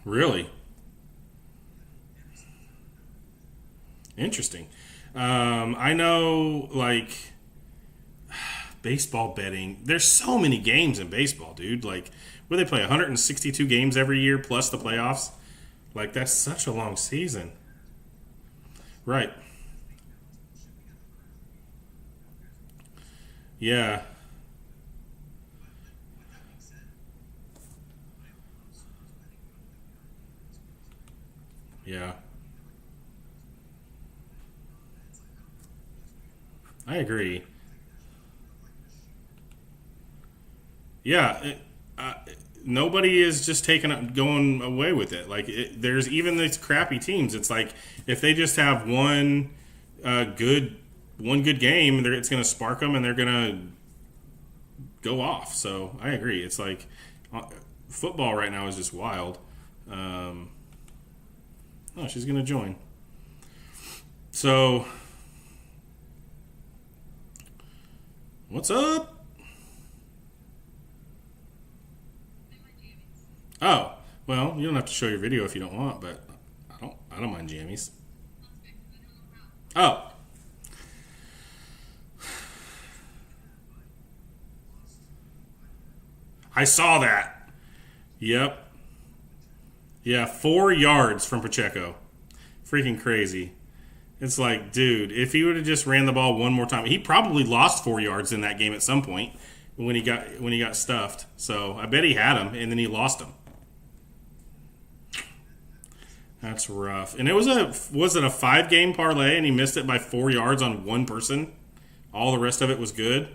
really interesting. I know, like baseball betting. There's so many games in baseball, dude. Like, where they play 162 games every year plus the playoffs. Like, that's such a long season. Right. Yeah. Yeah. I agree. Yeah. Nobody is just going away with it. Like, there's even these crappy teams. It's like if they just have good one good game, it's going to spark them and they're going to go off. So I agree. It's like football right now is just wild. Oh, she's going to join. So, what's up? Oh, well, you don't have to show your video if you don't want, but I don't mind jammies. Oh, I saw that. Yep. Yeah, 4 yards from Pacheco. Freaking crazy. It's like, dude, if he would have just ran the ball one more time, he probably lost 4 yards in that game at some point when he got stuffed. So I bet he had him, and then he lost him. That's rough. And was it a 5-game parlay, and he missed it by 4 yards on one person? All the rest of it was good.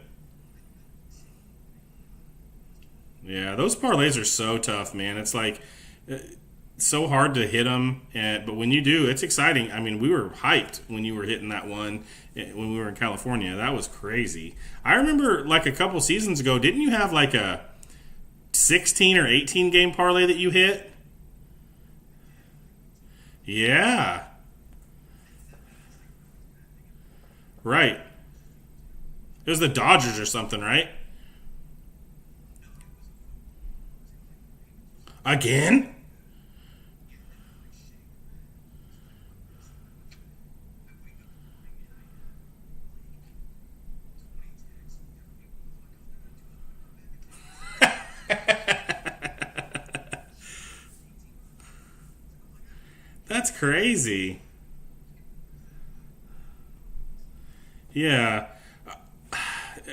Yeah, those parlays are so tough, man. It's like so hard to hit them, but when you do, it's exciting. I mean, we were hyped when you were hitting that one when we were in California. That was crazy. I remember like a couple seasons ago, didn't you have like a 16 or 18 game parlay that you hit? Yeah. Right. It was the Dodgers or something, right? Again? That's crazy. Yeah.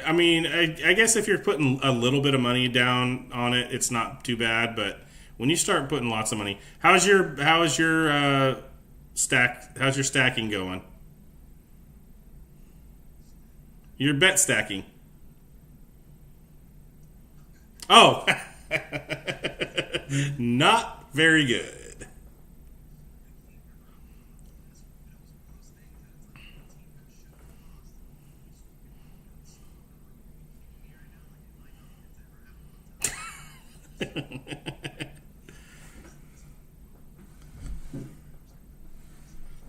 I mean, I guess if you're putting a little bit of money down on it, it's not too bad. But when you start putting lots of money, how's your stacking going? Your bet stacking. Oh, not very good.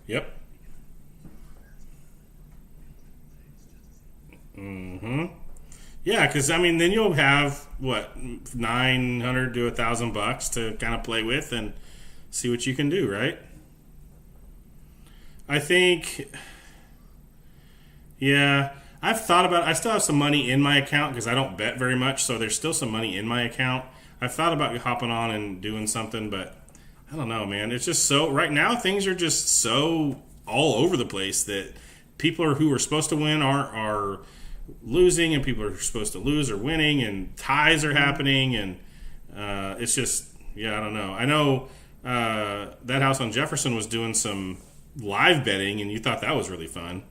Yep. Mm-hmm. Yeah, because I mean, then you'll have what, 900 to $1,000 to kind of play with and see what you can do, right? I think, yeah, I've thought about. I still have some money in my account because I don't bet very much, so there's still some money in my account. I've thought about hopping on and doing something, but I don't know, man. It's just so right now things are just so all over the place that who are supposed to win are losing, and people who are supposed to lose are winning, and ties are happening, and it's just, yeah, I don't know. I know that house on Jefferson was doing some live betting, and you thought that was really fun.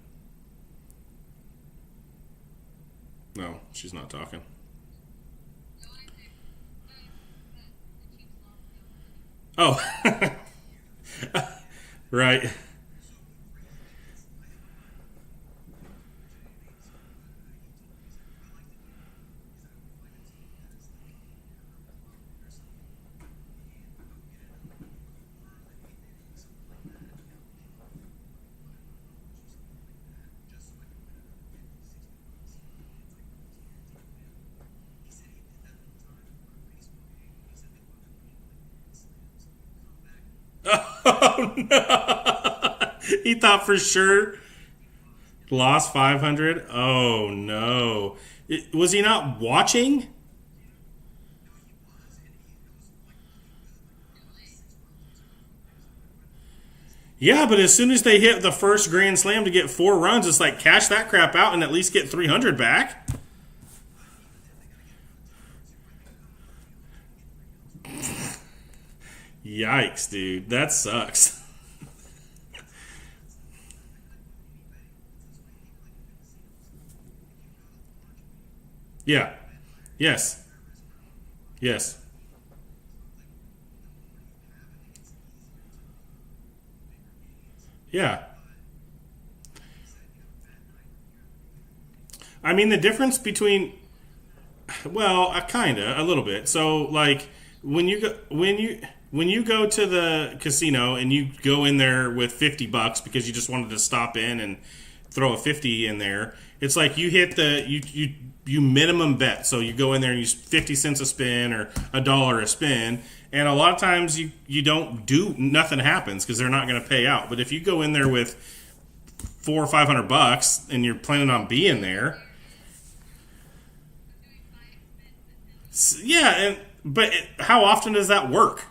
No, she's not talking. Oh, right. Oh no! He thought for sure lost 500. Oh no! Was he not watching? Yeah, but as soon as they hit the first grand slam to get 4 runs, it's like cash that crap out and at least get 300 back. Yikes, dude. That sucks. Yeah. Yes. Yes. Yeah. I mean, the difference between, well, kinda, a little bit. So, like, when you go to the casino and you go in there with $50 because you just wanted to stop in and throw a 50 in there, it's like you hit you minimum bet. So you go in there and use 50 cents a spin or $1 a spin, and a lot of times you don't do, nothing happens because they're not going to pay out. But if you go in there with 400 or 500 bucks and you're planning on being there, yeah, but how often does that work?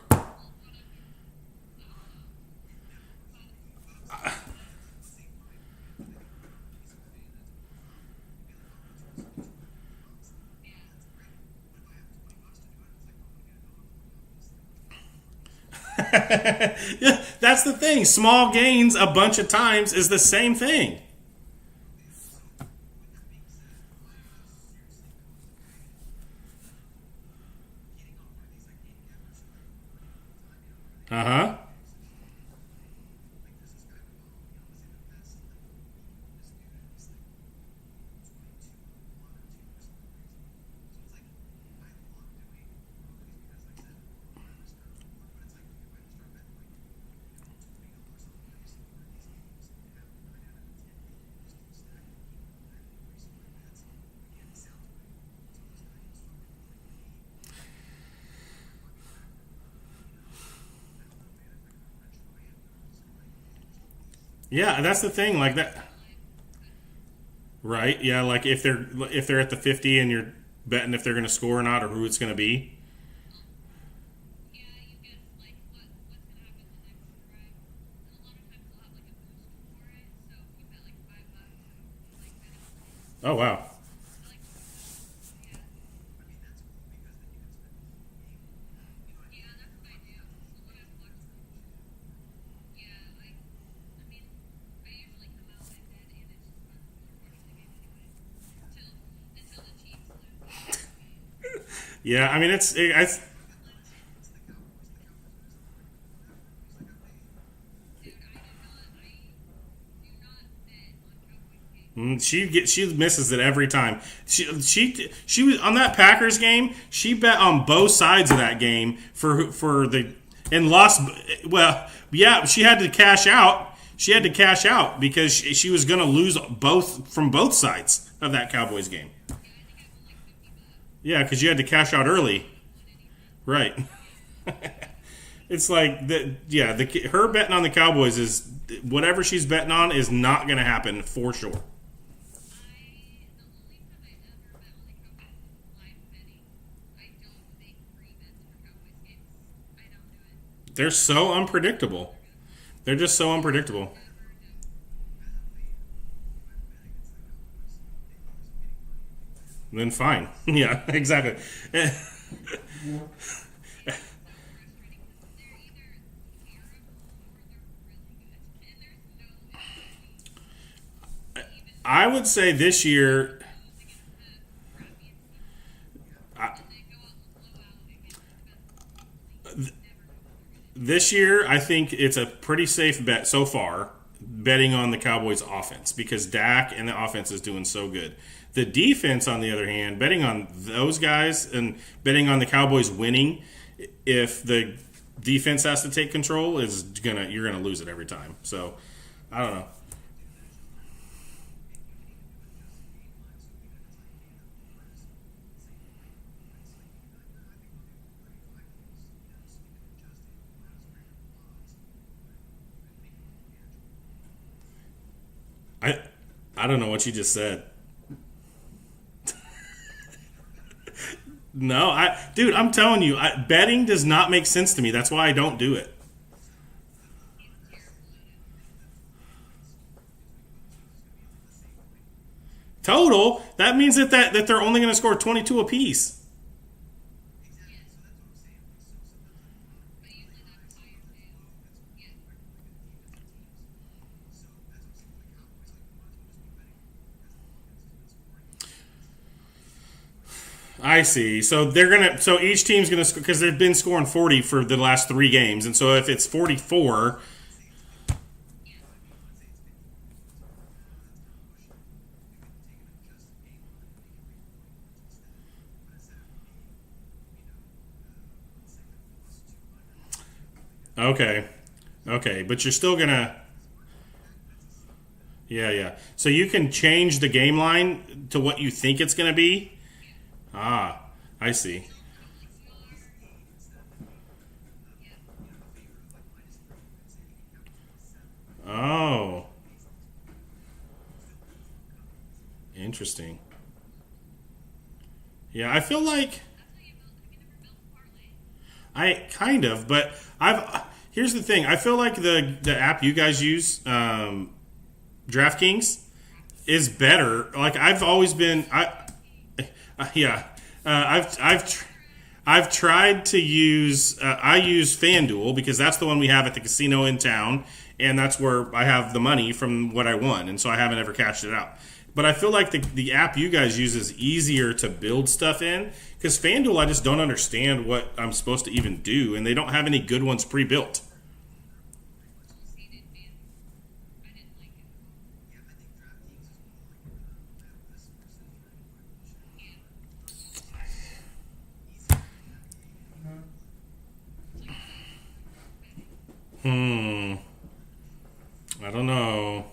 Yeah, that's the thing. Small gains a bunch of times is the same thing. Uh huh. Yeah, that's the thing. Like that, right? Yeah, like if they're at the 50 and you're betting if they're going to score or not or who it's going to be. Oh wow. Yeah, I mean she misses it every time. She was on that Packers game. She bet on both sides of that game for the and lost. Well, yeah, she had to cash out. She had to cash out because she was going to lose both from both sides of that Cowboys game. Yeah, because you had to cash out early, right? It's like the yeah the her betting on the Cowboys is whatever she's betting on is not going to happen for sure. They're so unpredictable. They're just so unpredictable. Then fine. Yeah, exactly. I would say this year, I, I think it's a pretty safe bet so far betting on the Cowboys offense because Dak and the offense is doing so good. The defense, on the other hand, betting on those guys and betting on the Cowboys winning if the defense has to take control is gonna you're gonna lose it every time. So I don't know. I I don't know what you just said. No, dude, I'm telling you, betting does not make sense to me. That's why I don't do it. Total, that means that they're only going to score 22 apiece. I see. So they're gonna. So each team's gonna because they've been scoring 40 for the last 3 games, and so if it's 44, okay, okay, but you're still gonna. Yeah, yeah. So you can change the game line to what you think it's gonna be. Ah, I see. Oh, interesting. Yeah, I feel like I kind of, but I've. Here's the thing. I feel like the app you guys use, DraftKings, is better. Like I've always been. Yeah. I've tried to use. I use FanDuel because that's the one we have at the casino in town, and that's where I have the money from what I won, and so I haven't ever cashed it out. But I feel like the app you guys use is easier to build stuff in because FanDuel I just don't understand what I'm supposed to even do, and they don't have any good ones pre-built. Hmm. I don't know.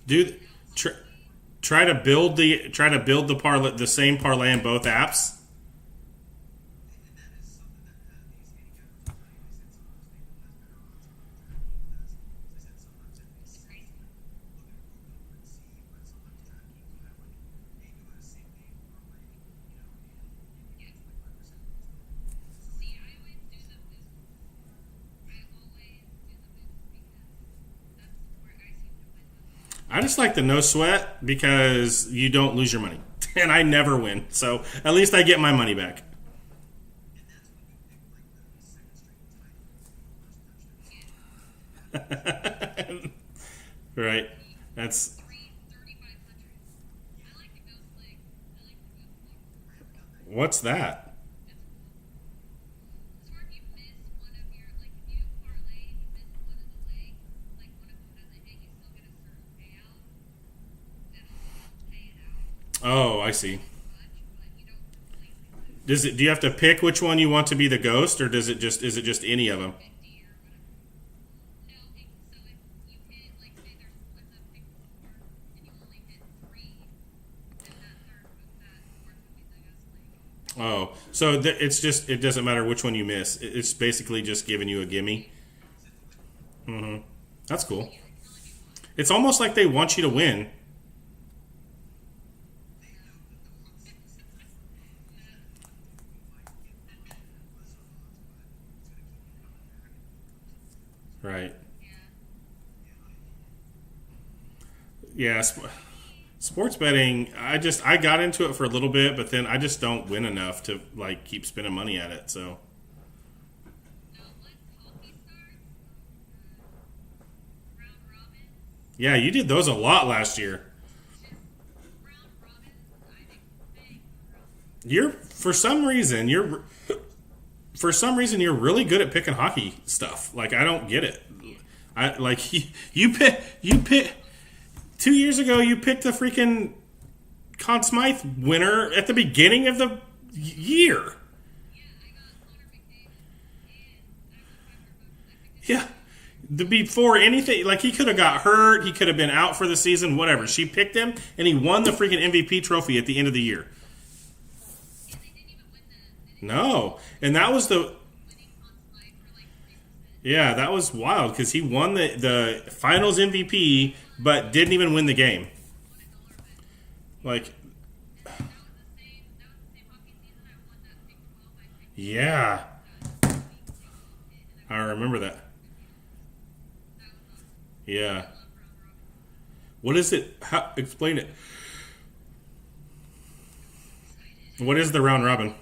Dude, try to build the parlay the same parlay in both apps. I just like the no sweat because you don't lose your money. And I never win. So at least I get my money back. Right. That's what's that? Oh, I see. Does it? Do you have to pick which one you want to be the ghost, or does it just is it just any of them? Oh, so it's just it doesn't matter which one you miss. It's basically just giving you a gimme. That's cool. It's almost like they want you to win. Right. Yeah. Sports betting. I got into it for a little bit, but then I just don't win enough to like keep spending money at it. So yeah, you did those a lot last year. You're for some reason you're really good at picking hockey stuff. Like I don't get it. I like you pick 2 years ago you picked the freaking Conn Smythe winner at the beginning of the year. Yeah. Before anything, like he could have got hurt, he could have been out for the season, whatever. She picked him, and he won the freaking MVP trophy at the end of the year. No, and that was the yeah, that was wild because he won the Finals MVP, but didn't even win the game. Like, yeah, I remember that. Yeah, what is it? How, explain it. What is the round robin?